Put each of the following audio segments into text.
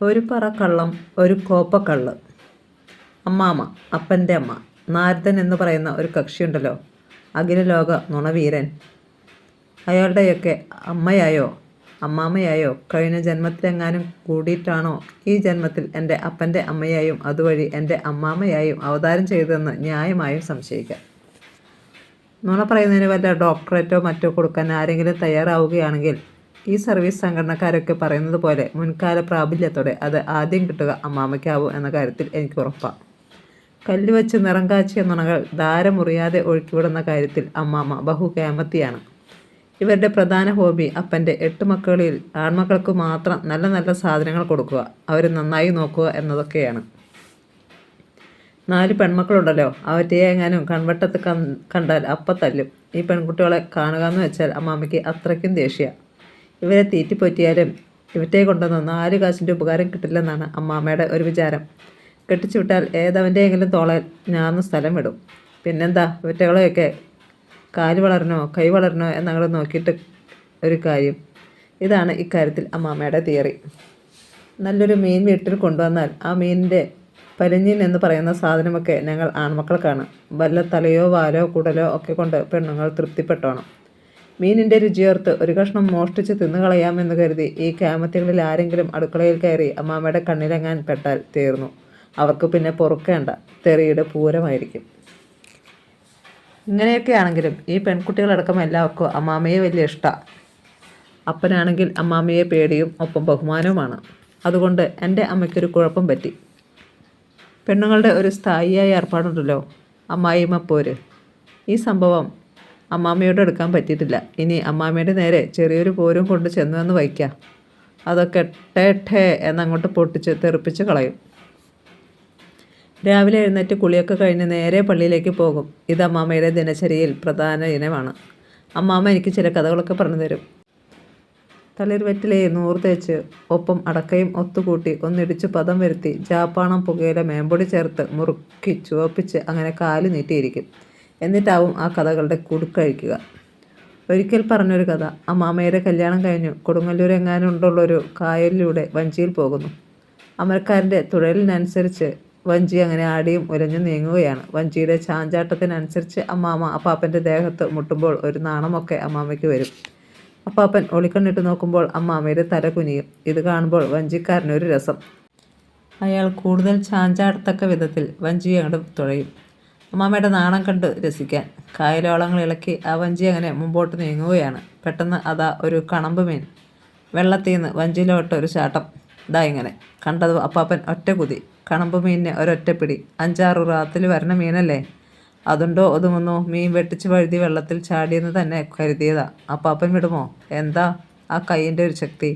ഒരു പറ കള്ളം, ഒരു കോപ്പക്കള്ള്. അമ്മാമ, അപ്പൻ്റെ അമ്മ. നാരദൻ എന്ന് പറയുന്ന ഒരു കക്ഷിയുണ്ടല്ലോ, അഖിലലോക നുണവീരൻ. അയാളുടെയൊക്കെ അമ്മയായോ അമ്മാമയായോ കഴിഞ്ഞ ജന്മത്തിലെങ്ങാനും കൂടിയിട്ടാണോ ഈ ജന്മത്തിൽ എൻ്റെ അപ്പൻ്റെ അമ്മയായും അതുവഴി എൻ്റെ അമ്മാമയായും അവതാരം ചെയ്തതെന്ന് ന്യായമായും സംശയിക്കാം. നുണ പറയുന്നതിന് വല്ല ഡോക്ടറേറ്റോ മറ്റോ കൊടുക്കാൻ ആരെങ്കിലും തയ്യാറാവുകയാണെങ്കിൽ ഈ സർവീസ് സംഘടനക്കാരൊക്കെ പറയുന്നത് പോലെ മുൻകാല പ്രാബല്യത്തോടെ അത് ആദ്യം കിട്ടുക അമ്മാമയ്ക്കാവും എന്ന കാര്യത്തിൽ എനിക്ക് ഉറപ്പാണ്. കല്ലുവച്ച് നിറം കാച്ചിയ നുണകൾ ധാരമുറിയാതെ ഒഴുക്കിവിടുന്ന കാര്യത്തിൽ അമ്മാമ ബഹുകേമത്തിയാണ്. ഇവരുടെ പ്രധാന ഹോബി അപ്പൻ്റെ 8 മക്കളിൽ ആൺമക്കൾക്ക് മാത്രം നല്ല നല്ല സാധനങ്ങൾ കൊടുക്കുക, അവർ നന്നായി നോക്കുക എന്നതൊക്കെയാണ്. 4 പെൺമക്കളുണ്ടല്ലോ, അവറ്റയെ എങ്ങാനും കൺവട്ടത്ത് കണ്ടാൽ അപ്പം തല്ലും. ഈ പെൺകുട്ടികളെ കാണുക എന്ന് വെച്ചാൽ അമ്മാമയ്ക്ക് അത്രയ്ക്കും ദേഷ്യമാണ്. ഇവരെ തീറ്റിപ്പൊറ്റിയാലും ഇവറ്റയെ കൊണ്ടൊന്നും 4 കാശിൻ്റെ ഉപകാരം കിട്ടില്ലെന്നാണ് അമ്മാമ്മയുടെ ഒരു വിചാരം. കെട്ടിച്ചു വിട്ടാൽ ഏതവൻ്റെയെങ്കിലും തോളയിൽ ഞാന്ന് സ്ഥലം വിടും. പിന്നെന്താ, ഇവറ്റകളെയൊക്കെ കാല് വളരണോ കൈ വളരണോ എന്നങ്ങൾ നോക്കിയിട്ട് ഒരു കാര്യം. ഇതാണ് ഇക്കാര്യത്തിൽ അമ്മാമ്മയുടെ തിയറി. നല്ലൊരു മീൻ വീട്ടിൽ കൊണ്ടുവന്നാൽ ആ മീനിൻ്റെ പരിഞ്ഞീൻ എന്ന് പറയുന്ന സാധനമൊക്കെ ഞങ്ങൾ ആൺമക്കൾക്കാണ്. വല്ല തലയോ വാലോ കുടലോ ഒക്കെ കൊണ്ട് പെണ്ണുങ്ങൾ തൃപ്തിപ്പെട്ടോണം. മീനിൻ്റെ രുചിയോർത്ത് ഒരു കഷ്ണം മോഷ്ടിച്ച് തിന്നുകളയാമെന്ന് കരുതി ഈ കാമത്തികളിൽ ആരെങ്കിലും അടുക്കളയിൽ കയറി അമ്മാമ്മയുടെ കണ്ണിലെങ്ങാൻ പെട്ടാൽ തീർന്നു. അവർക്ക് പിന്നെ പൊറുക്കേണ്ട, തെറിയുടെ പൂരമായിരിക്കും. ഇങ്ങനെയൊക്കെ ആണെങ്കിലും ഈ പെൺകുട്ടികളടക്കം എല്ലാവർക്കും അമ്മാമ്മയെ വലിയ ഇഷ്ടമാണ്. അപ്പനാണെങ്കിൽ അമ്മാമ്മയെ പേടിയും ഒപ്പം ബഹുമാനവുമാണ്. അതുകൊണ്ട് എൻ്റെ അമ്മയ്ക്കൊരു കുഴപ്പം പറ്റി. പെണ്ണുങ്ങളുടെ ഒരു സ്ഥായിയായ ഏർപ്പാടുണ്ടല്ലോ, അമ്മായിമ്മ പോര്. ഈ സംഭവം അമ്മാമ്മയോട് എടുക്കാൻ പറ്റിയിട്ടില്ല. ഇനി അമ്മാമ്മയുടെ നേരെ ചെറിയൊരു പോരും കൊണ്ട് ചെന്നു എന്ന് വയ്ക്കാം. അതൊക്കെ ടേ എന്നങ്ങോട്ട് പൊട്ടിച്ച് തെറിപ്പിച്ച് കളയും. രാവിലെ എഴുന്നേറ്റ് കുളിയൊക്കെ കഴിഞ്ഞ് നേരെ പള്ളിയിലേക്ക് പോകും. ഇത് അമ്മാമ്മയുടെ ദിനചര്യയിൽ പ്രധാന ഇനമാണ്. അമ്മാമ്മ എനിക്ക് ചില കഥകളൊക്കെ പറഞ്ഞു തരും. തളിർവെറ്റിലെ നൂറ് തേച്ച് ഒപ്പം അടക്കയും ഒത്തുകൂട്ടി ഒന്നിടിച്ച് പദം വരുത്തി ജാപ്പാണം പുകയില മേമ്പൊടി ചേർത്ത് മുറുക്കി ചുവപ്പിച്ച് അങ്ങനെ കാല് നീട്ടിയിരിക്കും. എന്നിട്ടാവും ആ കഥകളുടെ കുടുക്കഴിക്കുക. ഒരിക്കൽ പറഞ്ഞൊരു കഥ, അമ്മാമ്മയുടെ കല്യാണം കഴിഞ്ഞു കൊടുങ്ങല്ലൂർ എങ്ങാനുണ്ടുള്ളൊരു കായലിലൂടെ വഞ്ചിയിൽ പോകുന്നു. അമരക്കാരൻ്റെ തുഴലിനനുസരിച്ച് വഞ്ചി അങ്ങനെ ആടിയും ഉലഞ്ഞും നീങ്ങുകയാണ്. വഞ്ചിയുടെ ചാഞ്ചാട്ടത്തിനനുസരിച്ച് അമ്മാമ്മ അപ്പാപ്പൻ്റെ ദേഹത്ത് മുട്ടുമ്പോൾ ഒരു നാണമൊക്കെ അമ്മാമ്മയ്ക്ക് വരും. അപ്പാപ്പൻ ഒളിക്കണ്ണിട്ട് നോക്കുമ്പോൾ അമ്മാമ്മയുടെ തല കുനിയും. ഇത് കാണുമ്പോൾ വഞ്ചിക്കാരനൊരു രസം. അയാൾ കൂടുതൽ ചാഞ്ചാടത്തക്ക വിധത്തിൽ വഞ്ചി അങ്ങോട്ട് തുഴയും. അമ്മാമ്മയുടെ നാണം കണ്ട് രസിക്കാൻ കായലോളങ്ങൾ ഇളക്കി ആ വഞ്ചി അങ്ങനെ മുമ്പോട്ട് നീങ്ങുകയാണ്. പെട്ടെന്ന് അതാ ഒരു കണമ്പ് മീൻ വെള്ളത്തിൽ നിന്ന് വഞ്ചിയിലോട്ട് ഒരു ചാട്ടം. ഇങ്ങനെ കണ്ടത് അപ്പാപ്പൻ ഒറ്റ കുതി. കണമ്പ് മീനിനെ ഒരൊറ്റപ്പിടി. 5-6 റാത്തിൽ വരണ മീനല്ലേ, അതുണ്ടോ ഒതുങ്ങുന്നു. മീൻ വെട്ടിച്ച് വഴുതി വെള്ളത്തിൽ ചാടിയെന്ന് തന്നെ കരുതിയതാ. അപ്പാപ്പൻ വിടുമോ? എന്താ ആ കൈയിൻ്റെ ഒരു ശക്തി!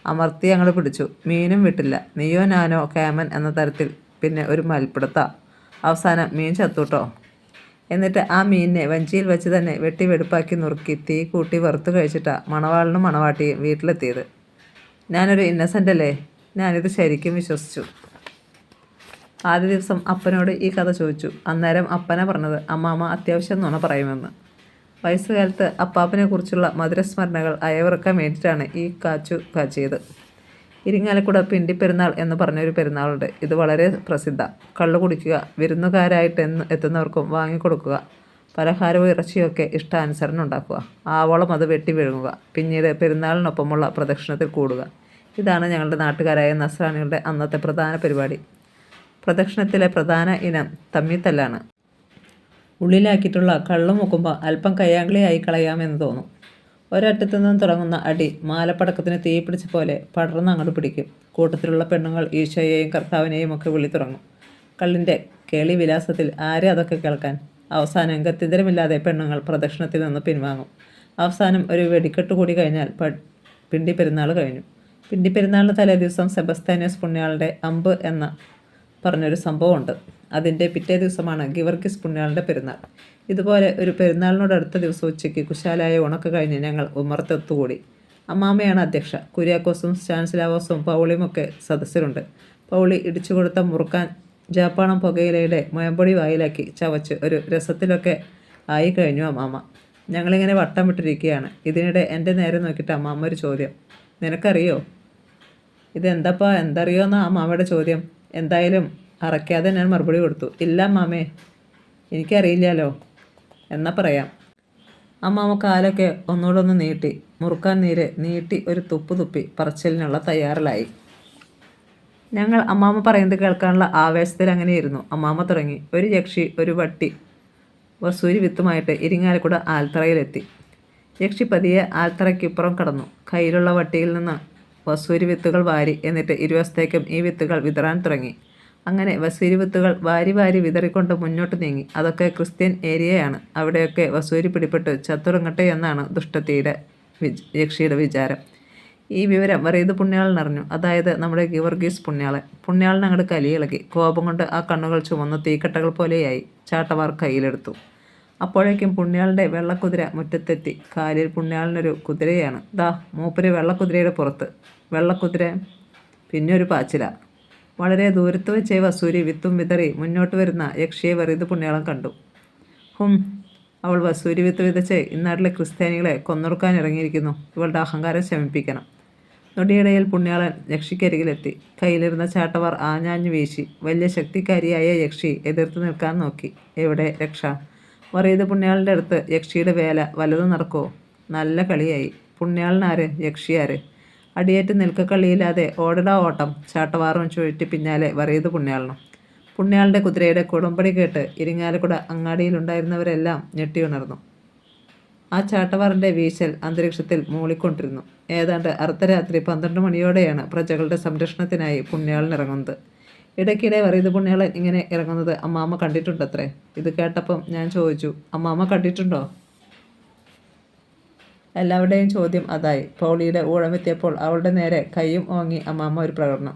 അമർത്തി അങ്ങോട്ട് പിടിച്ചു. മീനും വിട്ടില്ല. നീയോ ഞാനോ കേമൻ എന്ന തരത്തിൽ പിന്നെ ഒരു മൽപ്പിടുത്താ. അവസാനം മീൻ ചത്തൂട്ടോ. എന്നിട്ട് ആ മീനിനെ വഞ്ചിയിൽ വെച്ച് തന്നെ വെട്ടി വെടുപ്പാക്കി നുറുക്കി തീ കൂട്ടി വറുത്ത് കഴിച്ചിട്ടാ മണവാളിനും മണവാട്ടിയും വീട്ടിലെത്തിയത്. ഞാനൊരു ഇന്നസെൻ്റ് അല്ലേ, ഞാനിത് ശരിക്കും വിശ്വസിച്ചു. ആദ്യ ദിവസം അപ്പനോട് ഈ കഥ ചോദിച്ചു. അന്നേരം അപ്പനെ പറഞ്ഞത് അമ്മാമ്മ അത്യാവശ്യം നുണ പറയുമെന്ന്. വയസ്സുകാലത്ത് അപ്പാപ്പനെക്കുറിച്ചുള്ള മധുരസ്മരണകൾ അയവിറക്കാൻ വേണ്ടിയിട്ടാണ് ഈ കാച്ചിയത്. ഇരിങ്ങാലക്കുട പിണ്ടിപ്പെരുന്നാൾ എന്ന് പറഞ്ഞൊരു പെരുന്നാളുണ്ട്. ഇത് വളരെ പ്രസിദ്ധ. കള്ളു കുടിക്കുക, വിരുന്നുകാരായിട്ട് എത്തുന്നവർക്കും വാങ്ങിക്കൊടുക്കുക, പലഹാരവും ഇറച്ചിയൊക്കെ ഇഷ്ടാനുസരണം ഉണ്ടാക്കുക, ആവോളം അത് വെട്ടി വിഴുങ്ങുക, പിന്നീട് പെരുന്നാളിനൊപ്പമുള്ള പ്രദക്ഷിണത്തിൽ കൂടുക. ഇതാണ് ഞങ്ങളുടെ നാട്ടുകാരായ നസ്രാണികളുടെ അന്നത്തെ പ്രധാന പരിപാടി. പ്രദക്ഷിണത്തിലെ പ്രധാന ഇനം തമ്മിത്തല്ലാണ്. ഉള്ളിലാക്കിയിട്ടുള്ള കള്ളും മുക്കുമ്പോൾ അല്പം കയ്യാങ്കളിയായി കളയാമെന്ന് തോന്നും. ഒരറ്റത്തു നിന്നും തുടങ്ങുന്ന അടി മാലപ്പടക്കത്തിന് തീ പിടിച്ച പോലെ പടർന്ന് അങ്ങോട്ട് പിടിക്കും. കൂട്ടത്തിലുള്ള പെണ്ണുങ്ങൾ ഈശോയെയും കർത്താവിനെയും ഒക്കെ വിളി തുടങ്ങും. കള്ളിൻ്റെ കേളി വിലാസത്തിൽ ആരെ അതൊക്കെ കേൾക്കാൻ. അവസാനം ഗത്യന്തരമില്ലാതെ പെണ്ണുങ്ങൾ പ്രദക്ഷിണത്തിൽ നിന്ന് പിൻവാങ്ങും. അവസാനം ഒരു വെടിക്കെട്ട് കൂടി കഴിഞ്ഞാൽ പിണ്ടി പെരുന്നാൾ കഴിഞ്ഞു. പിണ്ടി പെരുന്നാളിന് തലേ ദിവസം സെബസ്ത്യാനോസ് പുണ്യാളുടെ അമ്പ് എന്ന പറഞ്ഞൊരു സംഭവമുണ്ട്. അതിൻ്റെ പിറ്റേ ദിവസമാണ് ഗിവർഗീസ് പുണ്യാളിൻ്റെ പെരുന്നാൾ. ഇതുപോലെ ഒരു പെരുന്നാളിനോട് അടുത്ത ദിവസം ഉച്ചയ്ക്ക് കുശാലായ ഉണക്ക് കഴിഞ്ഞ് ഞങ്ങൾ ഉമ്മറത്തൊത്തുകൂടി. അമ്മാമ്മയാണ് അധ്യക്ഷ. കുര്യാക്കോസും സ്റ്റാൻസ്ലാവോസും പൗളിയും ഒക്കെ സദസ്യരുണ്ട്. പൗളി ഇടിച്ചു കൊടുത്ത മുറുക്കാൻ ജാപ്പാണം പുകയിലയുടെ മുയമ്പൊടി വായിലാക്കി ചവച്ച് ഒരു രസത്തിലൊക്കെ ആയി കഴിഞ്ഞു അമ്മാമ്മ. ഞങ്ങളിങ്ങനെ വട്ടം വിട്ടിരിക്കുകയാണ്. ഇതിനിടെ എൻ്റെ നേരെ നോക്കിയിട്ട് അമ്മാമ്മ ഒരു ചോദ്യം, നിനക്കറിയോ ഇതെന്തപ്പാ എന്തറിയോന്നാ അമ്മാമ്മയുടെ ചോദ്യം. എന്തായാലും അറയ്ക്കാതെ ഞാൻ മറുപടി കൊടുത്തു. ഇല്ല അമ്മാമ്മേ, എനിക്കറിയില്ലല്ലോ. എന്നാ പറയാം. അമ്മാമ്മ കാലൊക്കെ ഒന്നുകൂടെ ഒന്ന് നീട്ടി മുറുക്കാൻ നീട്ടി ഒരു തുപ്പ് തുപ്പി പറച്ചിലിനുള്ള തയ്യാറിലായി. ഞങ്ങൾ അമ്മാമ്മ പറയുന്നത് കേൾക്കാനുള്ള ആവേശത്തിൽ അങ്ങനെയായിരുന്നു. അമ്മാമ്മ തുടങ്ങി. ഒരു യക്ഷി ഒരു വട്ടി വസൂരി വിത്തുമായിട്ട് ഇരിങ്ങാലക്കുട ആൽത്തറയിലെത്തി. യക്ഷി പതിയെ ആൽത്തറയ്ക്കിപ്പുറം കടന്നു. കയ്യിലുള്ള വട്ടിയിൽ നിന്ന് വസൂരി വിത്തുകൾ വാരി എന്നിട്ട് ഇരുവശത്തേക്കും ഈ വിത്തുകൾ വിതറാൻ തുടങ്ങി. അങ്ങനെ വസൂരി വിത്തുകൾ വാരി വാരി വിതറിക്കൊണ്ട് മുന്നോട്ട് നീങ്ങി. അതൊക്കെ ക്രിസ്ത്യൻ ഏരിയയാണ്. അവിടെയൊക്കെ വസൂരി പിടിപെട്ട് ചത്തുറങ്ങട്ടെ എന്നാണ് ദുഷ്ടത്തിയുടെ യക്ഷിയുടെ വിചാരം. ഈ വിവരം വറീത് പുണ്യാളൻ അറിഞ്ഞു. അതായത് നമ്മുടെ ഗീവർഗീസ് പുണ്യാളൻ. പുണ്യാളൻ അങ്ങോട്ട് കലിയിളകി. കോപം കൊണ്ട് ആ കണ്ണുകൾ ചുമന്ന് തീക്കട്ടകൾ പോലെയായി. ചാട്ടവാർ കയ്യിലെടുത്തു. അപ്പോഴേക്കും പുണ്യാളൻ്റെ വെള്ളക്കുതിര മുറ്റത്തെത്തി. കാലിൽ പുണ്യാളനൊരു കുതിരയാണ്. ദാ മൂപ്പര് വെള്ളക്കുതിരയുടെ പുറത്ത്. വെള്ളക്കുതിര പിന്നെ ഒരു പാച്ചില. വളരെ ദൂരത്ത് വെച്ചേ വസൂരി വിത്തും വിതറി മുന്നോട്ട് വരുന്ന യക്ഷിയെ വറീത് പുണ്യാളൻ കണ്ടു. അവൾ വസൂരി വിത്ത് വിതച്ച് ഇന്നാട്ടിലെ ക്രിസ്ത്യാനികളെ കൊന്നൊടുക്കാൻ ഇറങ്ങിയിരിക്കുന്നു. ഇവളുടെ അഹങ്കാരം ശമിപ്പിക്കണം. നൊടിയിടയിൽ പുണ്യാളൻ യക്ഷിക്കരികിലെത്തി. കയ്യിലിരുന്ന ചാട്ടവാർ ആഞ്ഞാഞ്ഞു വീശി. വലിയ ശക്തിക്കാരിയായ യക്ഷി എതിർത്ത് നിൽക്കാൻ നോക്കി. എവിടെ രക്ഷ? വറീത് പുണ്യാളൻ്റെ അടുത്ത് യക്ഷിയുടെ വേല വലതു നടക്കുമോ? നല്ല കളിയായി. പുണ്യാളനാര്, യക്ഷിയാര്? അടിയേറ്റ് നിൽക്കക്കളിയില്ലാതെ ഓടടാ ഓട്ടം. ചാട്ടവാറും ചുഴറ്റി പിന്നാലെ വറീത് പുണ്യാളനും. പുണ്യാളൻ്റെ കുതിരയുടെ കുളമ്പടി കേട്ട് ഇരിങ്ങാലക്കുട അങ്ങാടിയിലുണ്ടായിരുന്നവരെല്ലാം ഞെട്ടിയുണർന്നു. ആ ചാട്ടവാറിൻ്റെ വീശൽ അന്തരീക്ഷത്തിൽ മൂളിക്കൊണ്ടിരുന്നു. ഏതാണ്ട് അർദ്ധരാത്രി 12 മണിയോടെയാണ് പ്രജകളുടെ സംരക്ഷണത്തിനായി പുണ്യാളൻ ഇറങ്ങുന്നത്. ഇടയ്ക്കിടെ വറീത് പുണ്യാളൻ ഇങ്ങനെ ഇറങ്ങുന്നത് അമ്മാമ്മ കണ്ടിട്ടുണ്ടത്രേ. ഇത് കേട്ടപ്പം ഞാൻ ചോദിച്ചു, അമ്മാമ്മ കണ്ടിട്ടുണ്ടോ? എല്ലാവരുടെയും ചോദ്യം അതായി. പൗളിയുടെ ഊഴമെത്തിയപ്പോൾ അവളുടെ നേരെ കൈയും ഓങ്ങി അമ്മാമ്മ ഒരു പ്രകടനം.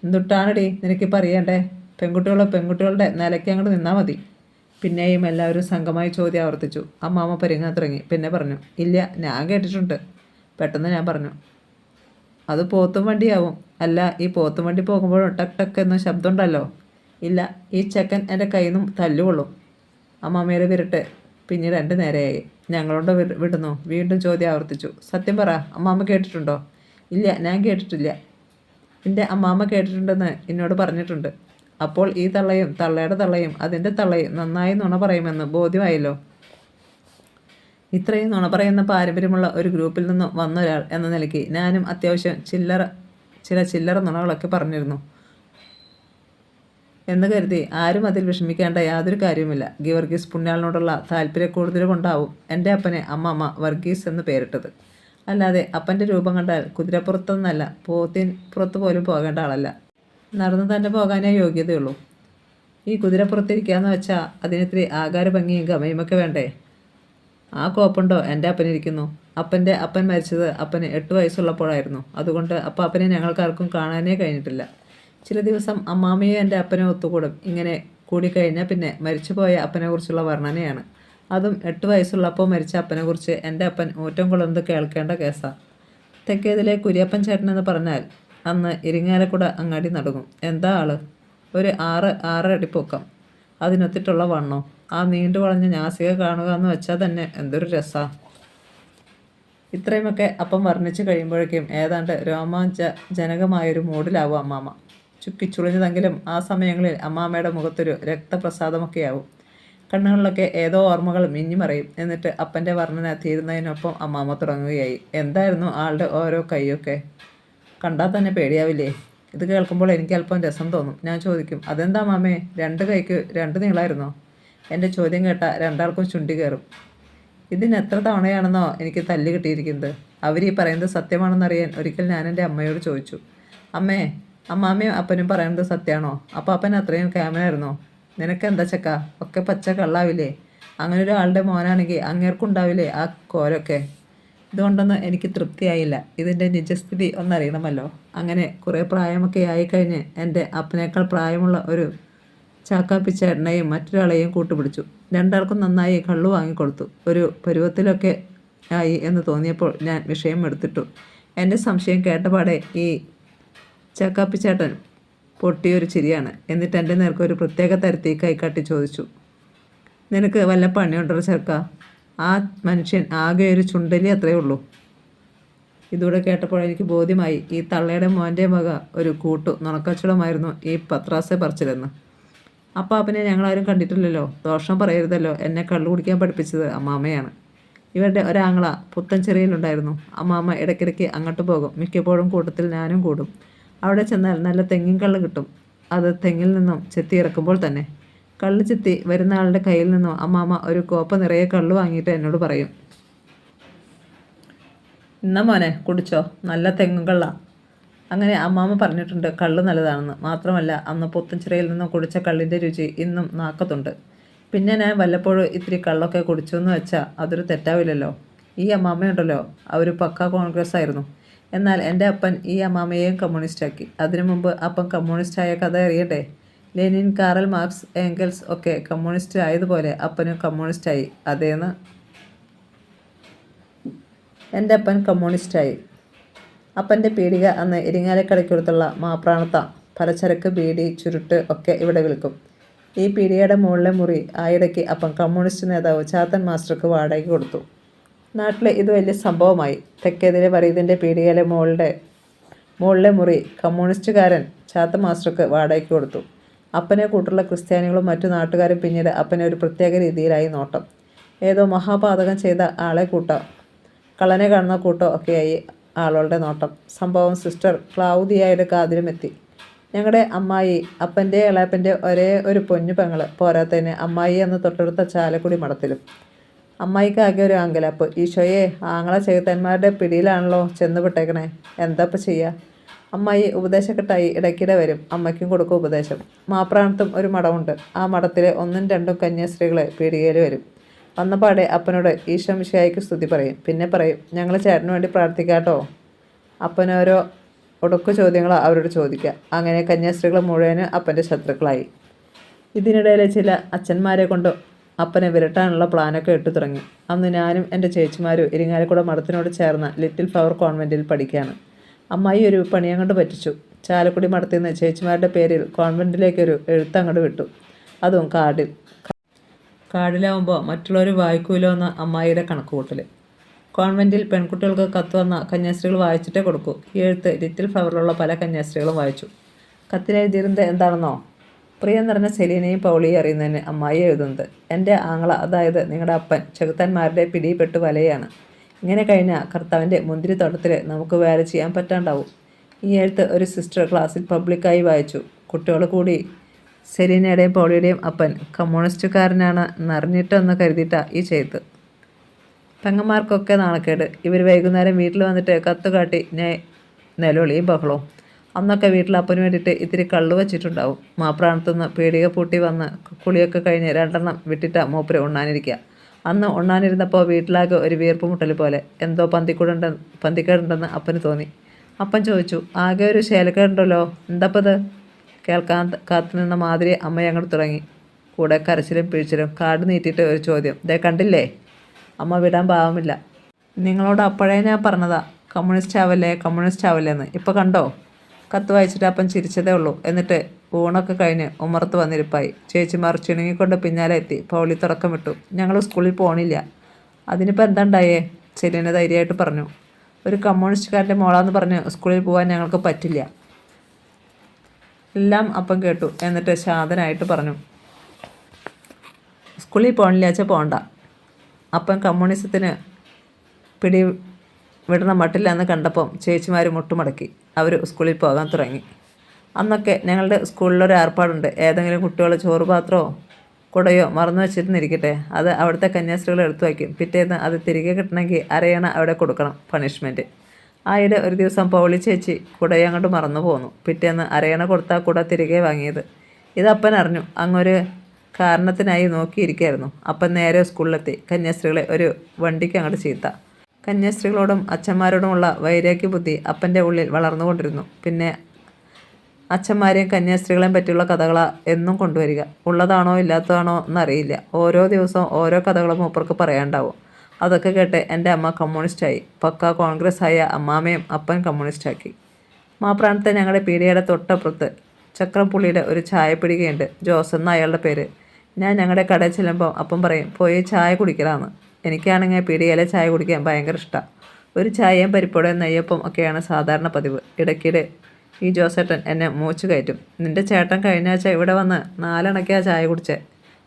എന്തുട്ടാണടി നിനക്കിപ്പോൾ അറിയണ്ടേ? പെൺകുട്ടികളുടെ നിലയ്ക്ക് അങ്ങോട്ട് നിന്നാൽ മതി. പിന്നെയും എല്ലാവരും സംഘമായി ചോദ്യം ആവർത്തിച്ചു. അമ്മാമ്മ പരിങ്ങാൻ തുടങ്ങി. പിന്നെ പറഞ്ഞു, ഇല്ല ഞാൻ കേട്ടിട്ടുണ്ട്. പെട്ടെന്ന് ഞാൻ പറഞ്ഞു, അത് പോത്തും വണ്ടിയാവും. അല്ല, ഈ പോത്തും വണ്ടി പോകുമ്പോഴും ടക്ക് ടക്ക് എന്ന ശബ്ദം ഉണ്ടല്ലോ. ഇല്ല, ഈ ചെക്കൻ എൻ്റെ കയ്യിൽ നിന്നും തല്ലുകൊള്ളും. അമ്മാമ്മയുടെ വിരട്ട് പിന്നീട് എൻ്റെ നേരെയായി. ഞങ്ങളോട് വിടുന്നു. വീണ്ടും ചോദ്യം ആവർത്തിച്ചു. സത്യം പറ, അമ്മാമ്മ കേട്ടിട്ടുണ്ടോ? ഇല്ല, ഞാൻ കേട്ടിട്ടില്ല. എൻ്റെ അമ്മാമ്മ കേട്ടിട്ടുണ്ടെന്ന് എന്നോട് പറഞ്ഞിട്ടുണ്ട്. അപ്പോൾ ഈ തള്ളയും തള്ളയുടെ തള്ളയും അതിൻ്റെ തള്ളയും നന്നായി നുണ പറയുമെന്ന് ബോധ്യമായല്ലോ. ഇത്രയും നുണ പറയുന്ന പാരമ്പര്യമുള്ള ഒരു ഗ്രൂപ്പിൽ നിന്നും വന്നൊരാൾ എന്ന നിലയ്ക്ക് ഞാനും അത്യാവശ്യം ചില ചില്ലറ നുണകളൊക്കെ പറഞ്ഞിരുന്നു എന്ന് കരുതി ആരും അതിൽ വിഷമിക്കേണ്ട യാതൊരു കാര്യവുമില്ല. ഗീവർഗീസ് പുണ്യാളിനോടുള്ള താല്പര്യക്കൂടുതൽ കൊണ്ടാവും എൻ്റെ അപ്പനെ അമ്മമ്മ വർഗീസ് എന്ന് പേരിട്ടത്. അല്ലാതെ അപ്പൻ്റെ രൂപം കണ്ടാൽ കുതിരപ്പുറത്തൊന്നല്ല, പോത്തിൻ പുറത്ത് പോലും പോകേണ്ട ആളല്ല. നടന്നു തന്നെ പോകാനേ യോഗ്യതയുള്ളൂ. ഈ കുതിരപ്പുറത്തിരിക്കാന്ന് വെച്ചാൽ അതിനിത്തിരി ആകാര ഭംഗിയും ഗമയുമൊക്കെ വേണ്ടേ? ആ കോപ്പുണ്ടോ എൻ്റെ അപ്പനിരിക്കുന്നു. അപ്പൻ്റെ അപ്പൻ മരിച്ചത് അപ്പന് 8 വയസ്സുള്ളപ്പോഴായിരുന്നു. അതുകൊണ്ട് അപ്പനെ ഞങ്ങൾക്കാർക്കും കാണാനേ കഴിഞ്ഞിട്ടില്ല. ചില ദിവസം അമ്മാമ്മയും എൻ്റെ അപ്പനെ ഒത്തുകൂടും. ഇങ്ങനെ കൂടിക്കഴിഞ്ഞാൽ പിന്നെ മരിച്ചുപോയ അപ്പനെക്കുറിച്ചുള്ള വർണ്ണനയാണ്. അതും 8 വയസ്സുള്ളപ്പോൾ മരിച്ച അപ്പനെക്കുറിച്ച് എൻ്റെ അപ്പൻ ഊറ്റം കൊള്ളുന്നത് കേൾക്കേണ്ട കേസാണ്. തെക്കേതിലെ കുര്യപ്പൻ ചേട്ടൻ എന്ന് പറഞ്ഞാൽ അന്ന് ഇരിങ്ങാലക്കുട അങ്ങാടി നടുങ്ങും. എന്താ ആള്? ഒരു 6 അടി പൊക്കം, അതിനൊത്തിട്ടുള്ള വണ്ണോ. ആ നീണ്ടു വളഞ്ഞ നാസിക കാണുക എന്ന് വെച്ചാൽ തന്നെ എന്തൊരു രസമാണ്. ഇത്രയുമൊക്കെ അപ്പം വർണ്ണിച്ച് കഴിയുമ്പോഴേക്കും ഏതാണ്ട് രോമാഞ്ചജനകമായൊരു മൂഡിലാവും അമ്മാമ്മ. ചുക്കിച്ചുളിഞ്ഞതെങ്കിലും ആ സമയങ്ങളിൽ അമ്മാമ്മയുടെ മുഖത്തൊരു രക്തപ്രസാദമൊക്കെയാവും. കണ്ണുകളിലൊക്കെ ഏതോ ഓർമ്മകൾ മിന്നിമറയും. എന്നിട്ട് അപ്പൻ്റെ വർണ്ണന തീരുന്നതിനൊപ്പം അമ്മാമ്മ തുടങ്ങുകയായി. എന്തായിരുന്നു ആളുടെ ഓരോ കൈയൊക്കെ? കണ്ടാൽ തന്നെ പേടിയാവില്ലേ? ഇത് കേൾക്കുമ്പോൾ എനിക്ക് അല്പം രസം തോന്നും. ഞാൻ ചോദിക്കും, അതെന്താ മാമേ, 2 കൈക്ക് 2 നീളമായിരുന്നോ? എൻ്റെ ചോദ്യം കേട്ട രണ്ടാൾക്കും ചുണ്ടി കയറും. ഇതിനെത്ര തവണയാണെന്നോ എനിക്ക് തല്ല് കിട്ടിയിരിക്കുന്നത്. അവരീ പറയുന്നത് സത്യമാണെന്നറിയാൻ ഒരിക്കൽ ഞാൻ എൻ്റെ അമ്മയോട് ചോദിച്ചു, അമ്മേ, അമ്മാമ്മയും അപ്പനും പറയുന്നത് സത്യമാണോ? അപ്പോൾ അപ്പൻ അത്രയും ക്യാമനായിരുന്നോ? നിനക്കെന്താ ചക്ക, ഒക്കെ പച്ച കള്ളാവില്ലേ? അങ്ങനെ ഒരാളുടെ മോനാണെങ്കിൽ അങ്ങേർക്കുണ്ടാവില്ലേ ആ കോലൊക്കെ? ഇതുകൊണ്ടൊന്നും എനിക്ക് തൃപ്തിയായില്ല. ഇതിൻ്റെ നിജസ്ഥിതി ഒന്നറിയണമല്ലോ. അങ്ങനെ കുറേ പ്രായമൊക്കെ ആയിക്കഴിഞ്ഞ് എൻ്റെ അപ്പനേക്കാൾ പ്രായമുള്ള ഒരു ചാക്കാപ്പിച്ചേട്ടനെയും മറ്റൊരാളെയും കൂട്ടുപിടിച്ചു. രണ്ടാൾക്കും നന്നായി കള്ളു വാങ്ങിക്കൊടുത്തു. ഒരു പരുവത്തിലൊക്കെ ആയി എന്ന് തോന്നിയപ്പോൾ ഞാൻ വിഷയം എടുത്തിട്ടു. എൻ്റെ സംശയം കേട്ടപാടെ ഈ ചാക്കാപ്പിച്ചേട്ടൻ പൊട്ടിയൊരു ചിരിയാണ്. എന്നിട്ട് എൻ്റെ നേർക്ക് ഒരു പ്രത്യേക തരത്തിൽ കൈക്കാട്ടി ചോദിച്ചു, നിനക്ക് വല്ല പണിയുണ്ടോ ചെറുക്ക? ആ മനുഷ്യൻ ആകെ ഒരു ചുണ്ടലി അത്രയേ ഉള്ളൂ. ഇതൂടെ കേട്ടപ്പോൾ എനിക്ക് ബോധ്യമായി ഈ തള്ളയുടെ മോൻ്റെ വക ഒരു നുണക്കച്ചവടമായിരുന്നു ഈ പത്രാസെ പറിച്ചിലെന്ന്. അപ്പാപ്പനെ ഞങ്ങളാരും കണ്ടിട്ടില്ലല്ലോ. ദോഷം പറയരുതല്ലോ. എന്നെ കള്ളു കുടിക്കാൻ പഠിപ്പിച്ചത് അമ്മാമ്മയാണ്. ഇവരുടെ ഒരാങ്ങള പുത്തൻചെറിയിലുണ്ടായിരുന്നു. അമ്മാമ്മ ഇടയ്ക്കിടയ്ക്ക് അങ്ങോട്ട് പോകും. മിക്കപ്പോഴും കൂട്ടത്തിൽ ഞാനും കൂടും. അവിടെ ചെന്നാൽ നല്ല തെങ്ങിൻ കള്ള് കിട്ടും. അത് തെങ്ങിൽ നിന്നും ചെത്തി ഇറക്കുമ്പോൾ തന്നെ. കള്ള് ചെത്തി വരുന്ന ആളുടെ കയ്യിൽ നിന്നും അമ്മാമ്മ ഒരു കോപ്പ നിറയെ കള്ള് വാങ്ങിയിട്ട് എന്നോട് പറയും, ഇന്ന മോനെ കുടിച്ചോ, നല്ല തെങ്ങും കള്ള. അങ്ങനെ അമ്മാമ്മ പറഞ്ഞിട്ടുണ്ട് കള്ള് നല്ലതാണെന്ന്. മാത്രമല്ല അന്ന് പുത്തൻചിറയിൽ നിന്നും കുടിച്ച കള്ളിൻ്റെ രുചി ഇന്നും നാക്കത്തുണ്ട്. പിന്നെ ഞാൻ വല്ലപ്പോഴും ഇത്തിരി കള്ളൊക്കെ കുടിച്ചു എന്ന് വെച്ചാൽ അതൊരു തെറ്റാവില്ലല്ലോ. ഈ അമ്മാമ്മയുണ്ടല്ലോ, അവർ പക്ക കോൺഗ്രസ് ആയിരുന്നു. എന്നാൽ എൻ്റെ അപ്പൻ ഈ അമ്മാമ്മയെയും കമ്മ്യൂണിസ്റ്റാക്കി. അതിനു മുമ്പ് അപ്പൻ കമ്മ്യൂണിസ്റ്റായ കഥ അറിയട്ടെ. ലെനിൻ, കാറൽ മാർക്സ്, ഏംഗൽസ് ഒക്കെ കമ്മ്യൂണിസ്റ്റ് ആയതുപോലെ അപ്പനും കമ്മ്യൂണിസ്റ്റായി. അതേന്ന് എൻ്റെ അപ്പൻ കമ്മ്യൂണിസ്റ്റായി. അപ്പൻ്റെ പീടിക അന്ന് ഇരിങ്ങാലക്കടയ്ക്കടുത്തുള്ള മാപ്രാണത്ത. പലചരക്ക്, ബീഡി, ചുരുട്ട് ഒക്കെ ഇവിടെ വിൽക്കും. ഈ പീടികയുടെ മുകളിലെ മുറി ആയിടയ്ക്ക് അപ്പം കമ്മ്യൂണിസ്റ്റ് നേതാവ് ചാത്തൻ മാസ്റ്റർക്ക് വാടകയ്ക്ക് കൊടുത്തു. നാട്ടിൽ ഇത് വലിയ സംഭവമായി. തെക്കേതിലെ വറീദിൻ്റെ പീടികയിലെ മുകളിലെ മുറി കമ്മ്യൂണിസ്റ്റുകാരൻ ചാത്തൻ മാസ്റ്റർക്ക് വാടകയ്ക്ക് കൊടുത്തു. അപ്പനെ കൂട്ടുള്ള ക്രിസ്ത്യാനികളും മറ്റു നാട്ടുകാരും പിന്നീട് അപ്പനെ ഒരു പ്രത്യേക രീതിയിലായി നോട്ടം. ഏതോ മഹാപാതകം ചെയ്ത ആളെ കൂട്ടോ, കള്ളനെ കാണുന്ന കൂട്ടോ ഒക്കെയായി ആളുകളുടെ നോട്ടം. സംഭവം സിസ്റ്റർ ക്ലൗദിയയുടെ കാതിലുമെത്തി. ഞങ്ങളുടെ അമ്മായി, അപ്പൻ്റെ ഇളയപ്പൻ്റെ ഒരേ ഒരു പൊന്നു പെങ്ങൾ. പോരാത്തതിന് അമ്മായി അന്ന് തൊട്ടടുത്ത ചാലക്കുടി മഠത്തിലും. അമ്മായിക്ക് ആകെ ഒരു അങ്കലാപ്പ്. ഈശോയെ, ആങ്ങളെ ചെകുത്താന്മാരുടെ പിടിയിലാണല്ലോ ചെന്ന് വിട്ടേക്കണേ, എന്താപ്പം ചെയ്യുക? അമ്മായി ഉപദേശക്കെട്ടായി ഇടയ്ക്കിടെ വരും. അമ്മയ്ക്കും കൊടുക്കും ഉപദേശം. മാപ്രാണത്തും ഒരു മഠമുണ്ട്. ആ മഠത്തിലെ 1ഉം 2ഉം കന്യാസ്ത്രീകളെ പീടികയിൽ വരും. വന്നപാടെ അപ്പനോട് ഈശോ മിശിഹായ്ക്ക് സ്തുതി പറയും. പിന്നെ പറയും, ഞങ്ങൾ ചേട്ടന് വേണ്ടി പ്രാർത്ഥിക്കാട്ടോ. അപ്പനോരോ ഒടുക്കു ചോദ്യങ്ങളാണ് അവരോട് ചോദിക്കുക. അങ്ങനെ കന്യാസ്ത്രീകൾ മുഴുവനും അപ്പൻ്റെ ശത്രുക്കളായി. ഇതിനിടയിൽ ചില അച്ഛന്മാരെ കൊണ്ട് അപ്പനെ വിരട്ടാനുള്ള പ്ലാനൊക്കെ ഇട്ടു തുടങ്ങി. അന്ന് ഞാനും എൻ്റെ ചേച്ചിമാരും ഇരിങ്ങാലക്കുട മഠത്തിനോട് ചേർന്ന ലിറ്റിൽ ഫ്ലവർ കോൺവെൻറ്റിൽ പഠിക്കുകയാണ്. അമ്മായി ഒരു പണിയങ്ങോട്ട് പറ്റിച്ചു. ചാലക്കുടി മഠത്തിൽ നിന്ന് ചേച്ചിമാരുടെ പേരിൽ കോൺവെൻറ്റിലേക്കൊരു എഴുത്തങ്ങോട്ട് വിട്ടു. അതും കാർഡിലാവുമ്പോൾ മറ്റുള്ളവർ വായിക്കൂലോ എന്ന് അമ്മായിയുടെ കണക്കുകൂട്ടൽ. കോൺവെൻറ്റിൽ പെൺകുട്ടികൾക്ക് കത്ത് വന്ന കന്യാസ്ത്രീകൾ വായിച്ചിട്ടേ കൊടുക്കൂ. ഈ എഴുത്ത് ലിറ്റിൽ ഫ്ലവറിലുള്ള പല കന്യാസ്ത്രീകളും വായിച്ചു. കത്തിലെഴുതിയിരുന്നത് എന്താണെന്നോ? പ്രിയം നിറഞ്ഞ സെലീനയും പൗളിയും അറിയുന്നതിന് അമ്മായി എഴുതുന്നത്, എൻ്റെ ആങ്ങള, അതായത് നിങ്ങളുടെ അപ്പൻ ചെകുത്താന്മാരുടെ പിടിയിൽപ്പെട്ട് വലയാണ്. ഇങ്ങനെ കഴിഞ്ഞാൽ കർത്താവിൻ്റെ മുന്തിരിത്തോട്ടത്തിൽ നമുക്ക് വേല ചെയ്യാൻ പറ്റാണ്ടാവും. ഈ എഴുത്ത് ഒരു സിസ്റ്റർ ക്ലാസ്സിൽ പബ്ലിക്കായി വായിച്ചു. കുട്ടികൾ കൂടി സെലീനയുടെയും പൗളിയുടെയും അപ്പൻ കമ്മ്യൂണിസ്റ്റുകാരനാണ് എന്നറിഞ്ഞിട്ടെന്ന് കരുതിയിട്ടാണ് ഈ ചെയ്ത്. പെങ്ങന്മാർക്കൊക്കെ നാണക്കേട്. ഇവർ വൈകുന്നേരം വീട്ടിൽ വന്നിട്ട് കത്ത് കാട്ടി നിലവിളിയും ബഹളവും. അന്നൊക്കെ വീട്ടിൽ അപ്പന് വേണ്ടിയിട്ട് ഇത്തിരി കള്ളു വച്ചിട്ടുണ്ടാവും. മാപ്രാണത്തുനിന്ന് പീടിക പൂട്ടി വന്ന് കുളിയൊക്കെ കഴിഞ്ഞ് 2 വിട്ടിട്ടാ മൂപ്പര് ഉണ്ണാനിരിക്കുക. അന്ന് ഉണ്ണാനിരുന്നപ്പോൾ വീട്ടിലാകെ ഒരു വീർപ്പ് മുട്ടൽ പോലെ. എന്തോ പന്തിക്കേടുണ്ടെന്ന് അപ്പന് തോന്നി. അപ്പൻ ചോദിച്ചു, ആകെ ഒരു ശേലക്കേടുണ്ടല്ലോ, എന്താപ്പത്? കേൾക്കാൻ കാത്തുനിന്ന മാതിരി അമ്മ അങ്ങോട്ട് തുടങ്ങി. കൂടെ കരച്ചിലും പിഴിച്ചിലും. കാർഡ് നീട്ടിയിട്ട് ഒരു ചോദ്യം, ദേ കണ്ടില്ലേ? അമ്മ വിടാൻ പാവമില്ല. നിങ്ങളോട് അപ്പോഴേ ഞാൻ പറഞ്ഞതാ കമ്മ്യൂണിസ്റ്റ് ആവല്ലേ എന്ന്. ഇപ്പോൾ കണ്ടോ? കത്ത് വായിച്ചിട്ട് അപ്പൻ ചിരിച്ചതേ ഉള്ളൂ. എന്നിട്ട് ഊണൊക്കെ കഴിഞ്ഞ് ഉമ്മറത്ത് വന്നിരിപ്പായി. ചേച്ചിമാർ ചിണുങ്ങിക്കൊണ്ട് പിന്നാലെ എത്തി. പൗളി തുടക്കം വിട്ടു, ഞങ്ങൾ സ്കൂളിൽ പോകണില്ല. അതിനിപ്പോൾ എന്താണ്ടായേ? സെലീന ധൈര്യമായിട്ട് പറഞ്ഞു. ഒരു കമ്മ്യൂണിസ്റ്റുകാരൻ്റെ മോളാന്ന് പറഞ്ഞ് സ്കൂളിൽ പോകാൻ ഞങ്ങൾക്ക് പറ്റില്ല. എല്ലാം അപ്പം കേട്ടു. എന്നിട്ട് ശാന്തനായിട്ട് പറഞ്ഞു, സ്കൂളിൽ പോകണില്ലാച്ച പോകണ്ട. അപ്പൻ കമ്മ്യൂണിസത്തിന് പിടി വിടണ മട്ടില്ലെന്ന് കണ്ടപ്പം ചേച്ചിമാർ മുട്ടുമടക്കി. അവർ സ്കൂളിൽ പോകാൻ തുടങ്ങി. അന്നൊക്കെ ഞങ്ങളുടെ സ്കൂളിലൊരു ഏർപ്പാടുണ്ട്. ഏതെങ്കിലും കുട്ടികൾ ചോറ് പാത്രമോ കുടയോ മറന്നു വെച്ചിരുന്നിരിക്കട്ടെ, അത് അവിടുത്തെ കന്യാസ്ത്രീകൾ എടുത്തു വയ്ക്കും. പിറ്റേന്ന് അത് തിരികെ കിട്ടണമെങ്കിൽ അരയണ അവിടെ കൊടുക്കണം, പണിഷ്മെൻറ്റ്. ആയിടെ ഒരു ദിവസം പൗളി ചേച്ചി കുടയെ അങ്ങോട്ട് മറന്നു പോന്നു. പിറ്റേന്ന് അരയണ കൊടുത്താൽ കുട തിരികെ വാങ്ങിയത്. ഇതപ്പൻ അറിഞ്ഞു. അങ്ങൊരു കാരണത്തിനായി നോക്കിയിരിക്കുകയായിരുന്നു. അപ്പൻ നേരെ സ്കൂളിലെത്തി. കന്യാസ്ത്രീകളെ ഒരു വണ്ടിക്ക് അങ്ങോട്ട് ചീത്ത. കന്യാസ്ത്രീകളോടും അച്ഛന്മാരോടുമുള്ള വൈരാഗ്യ ബുദ്ധി അപ്പൻ്റെ ഉള്ളിൽ വളർന്നുകൊണ്ടിരുന്നു. പിന്നെ അച്ഛന്മാരെയും കന്യാസ്ത്രീകളെയും പറ്റിയുള്ള കഥകളാണ് എന്നും കൊണ്ടുവരിക. ഉള്ളതാണോ ഇല്ലാത്തതാണോ എന്നറിയില്ല. ഓരോ ദിവസവും ഓരോ കഥകളും മൂപ്പർക്ക് പറയാണ്ടാവും. അതൊക്കെ കേട്ട് എൻ്റെ അമ്മ കമ്മ്യൂണിസ്റ്റായി. പക്ക കോൺഗ്രസ് ആയ അമ്മാമയും അപ്പൻ കമ്മ്യൂണിസ്റ്റാക്കി. മാപ്രാണത്തെ ഞങ്ങളുടെ പീടികയുടെ തൊട്ടപ്പുറത്ത് ചക്രപ്പുള്ളിയുടെ ഒരു ചായപ്പിടികയുണ്ട്. ജോസ് എന്ന അയാളുടെ പേര്. ഞാൻ ഞങ്ങളുടെ കടയിൽ ചെല്ലുമ്പോൾ അപ്പം പറയും, പോയി ചായ കുടിക്കലാന്ന്. എനിക്കാണെങ്കിൽ പീടികയിലെ ചായ കുടിക്കാൻ ഭയങ്കര ഇഷ്ടമാണ്. ഒരു ചായയും പരിപ്പോടയും നെയ്യപ്പം ഒക്കെയാണ് സാധാരണ പതിവ്. ഇടയ്ക്കിടെ ഈ ജോസേട്ടൻ എന്നെ മൂച്ചു കയറ്റും. നിന്റെ ചേട്ടൻ കഴിഞ്ഞ ആഴ്ച ഇവിടെ വന്ന് 4 അണക്കാ ചായ കുടിച്ചേ.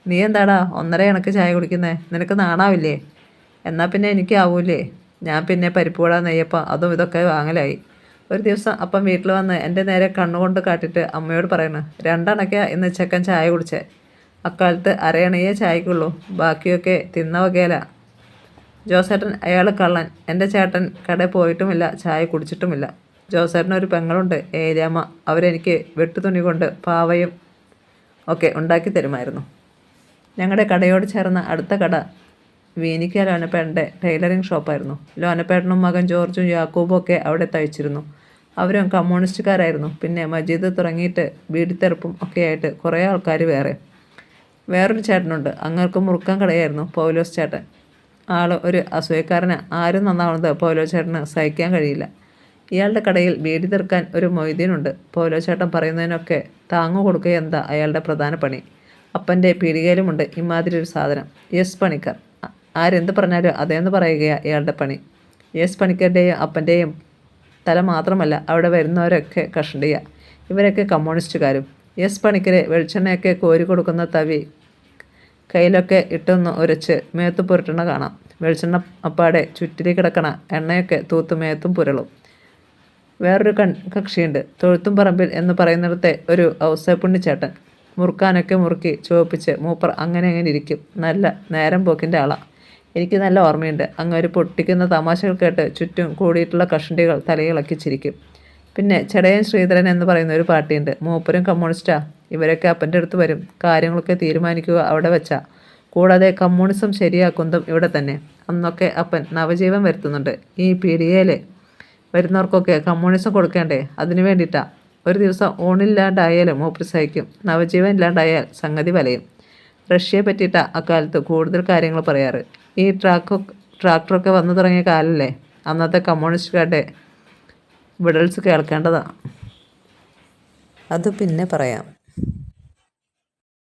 നീ എന്താടാ 1.5 അണക്ക് ചായ കുടിക്കുന്നേ? നിനക്ക് നാണാവില്ലേ? എന്നാൽ പിന്നെ എനിക്ക് ആവൂലേ? ഞാൻ പിന്നെ പരിപ്പുവട നെയ്യപ്പം അതും ഇതൊക്കെ വാങ്ങലായി. ഒരു ദിവസം അപ്പം വീട്ടിൽ വന്ന് എൻ്റെ നേരെ കണ്ണുകൊണ്ട് കാട്ടിട്ട് അമ്മയോട് പറയുന്നു, 2 അണക്കാ ഇന്ന് ചെക്കൻ ചായ കുടിച്ചേ. അക്കാലത്ത് അരയണയെ ചായക്കുള്ളൂ, ബാക്കിയൊക്കെ തിന്ന വകയില. ജോസേട്ടൻ അയാൾ കള്ളൻ. എൻ്റെ ചേട്ടൻ കടയിൽ പോയിട്ടുമില്ല, ചായ കുടിച്ചിട്ടുമില്ല. ജോസേട്ടനൊരു പെങ്ങളുണ്ട്, ഏലിയാമ്മ. അവരെനിക്ക് വെട്ടുതുണി കൊണ്ട് പാവയും ഒക്കെ ഉണ്ടാക്കി തരുമായിരുന്നു. ഞങ്ങളുടെ കടയോട് ചേർന്ന അടുത്ത കട വീനിക്ക ലോനപ്പേട്ടൻ്റെ ടൈലറിങ് ഷോപ്പായിരുന്നു. ലോനപ്പേട്ടനും മകൻ ജോർജും യാക്കൂബും ഒക്കെ അവിടെ തയ്ച്ചിരുന്നു. അവരും കമ്മ്യൂണിസ്റ്റുകാരായിരുന്നു. പിന്നെ മജീദ് തുടങ്ങിയിട്ട് ബീഡിത്തെറുപ്പും ഒക്കെയായിട്ട് കുറേ ആൾക്കാർ വേറൊരു ചേട്ടനുണ്ട്. അങ്ങേർക്ക് മുറുക്കാൻ കടയായിരുന്നു. പൗലോസ് ചേട്ടൻ. ആൾ ഒരു അസൂയക്കാരന്. ആരും നന്നാവുന്നത് പൗലോസ് ചേട്ടന് സഹിക്കാൻ കഴിയില്ല. ഇയാളുടെ കടയിൽ ബീഡി തീർക്കാൻ ഒരു മൊയ്തീനുണ്ട്. പൗലോസ് ചേട്ടൻ പറയുന്നതിനൊക്കെ താങ്ങു കൊടുക്കുക എന്താ അയാളുടെ പ്രധാന പണി. അപ്പൻ്റെ പീടികയിലുമുണ്ട് ഇമാതിരി ഒരു സാധനം. എസ് പണിക്കർ. ആരെന്ത് പറഞ്ഞാലും അതേന്ന് പറയുകയാണ് ഇയാളുടെ പണി. എസ് പണിക്കരുടെയും അപ്പൻ്റെയും തല മാത്രമല്ല അവിടെ വരുന്നവരൊക്കെ കഷണ്ടിയ. ഇവരൊക്കെ കമ്മ്യൂണിസ്റ്റുകാരും. എസ് പണിക്കരെ വെളിച്ചെണ്ണയൊക്കെ കോരി കൊടുക്കുന്ന തവി കയ്യിലൊക്കെ ഇട്ടൊന്ന് ഉരച്ച് മേത്ത് പുരട്ടണ കാണാം. വെളിച്ചെണ്ണ അപ്പാടെ ചുറ്റിരി കിടക്കണ എണ്ണയൊക്കെ തൂത്ത് മേത്തും പുരളും. വേറൊരു കക്ഷിയുണ്ട്, തൊഴുത്തും പറമ്പിൽ എന്ന് പറയുന്നിടത്തെ ഒരു ഔസേപ്പുണ്ണിച്ചേട്ടൻ. മുറുക്കാനൊക്കെ മുറുക്കി ചുവപ്പിച്ച് മൂപ്പർ അങ്ങനെ ഇരിക്കും. നല്ല നേരം പോക്കിൻ്റെ ആളാണ്. എനിക്ക് നല്ല ഓർമ്മയുണ്ട്. അങ്ങ് പൊട്ടിക്കുന്ന തമാശകൾ കേട്ട് ചുറ്റും കൂടിയിട്ടുള്ള കഷണ്ടികൾ തലയിളക്കി ചിരിക്കും. പിന്നെ ചെടയൻ ശ്രീധരൻ എന്ന് പറയുന്ന ഒരു പാർട്ടിയുണ്ട്. മൂപ്പരും കമ്മ്യൂണിസ്റ്റാ. ഇവരൊക്കെ അപ്പൻ്റെ അടുത്ത് വരും. കാര്യങ്ങളൊക്കെ തീരുമാനിക്കുക അവിടെ വെച്ചാ. കൂടാതെ കമ്മ്യൂണിസം ശരിയാക്കുന്നതും ഇവിടെ തന്നെ. അന്നൊക്കെ അപ്പൻ നവജീവൻ വരുത്തുന്നുണ്ട്. ഈ പീടികയിൽ വരുന്നവർക്കൊക്കെ കമ്മ്യൂണിസം കൊടുക്കേണ്ടേ? അതിനു വേണ്ടിയിട്ടാ. ഒരു ദിവസം ഊണില്ലാണ്ടായാലും മൂപ്പർ സഹിക്കും. നവജീവൻ ഇല്ലാണ്ടായാൽ സംഗതി വലയും. റഷ്യയെ പറ്റിയിട്ടാ അക്കാലത്ത് കൂടുതൽ കാര്യങ്ങൾ പറയാറ്. ഈ ട്രാക്ടറൊക്കെ വന്നു തുടങ്ങിയ കാലല്ലേ. അന്നത്തെ കമ്മ്യൂണിസ്റ്റുകാരുടെ വിടൽസ് കേൾക്കേണ്ടതാണ്. അത് പിന്നെ പറയാം.